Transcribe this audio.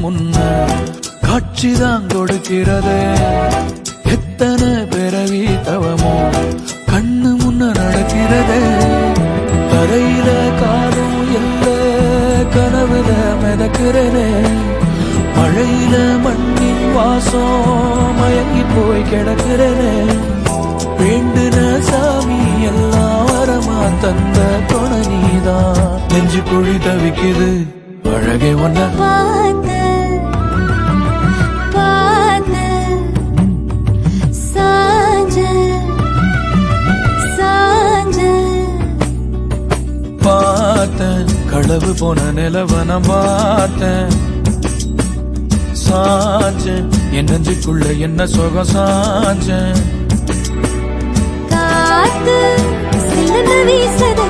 முன்ன காட்சிதான் கொடுக்கிறது. எத்தனை பிறவி தவமோ கண்ணு முன்ன நடக்கிறது. தரையில காலும் இல்ல கனவுல மிதக்கிறனே. மழையில மண்ணின் வாசம் மயங்கி போய் கிடக்கிறனே. வேண்டுன சாமி எல்லாம் வரமா தந்த துணை நீதான். நெஞ்சு குழி தவிக்குது அழகே ஒன்ன பார்த்தேன். களவு போன நிலவன பார்த்தேன். சாஞ்சேன் என் நெஞ்சுக்குள்ள என்ன சுகம் சாஞ்சேன். காத்து சிலந்து வீசத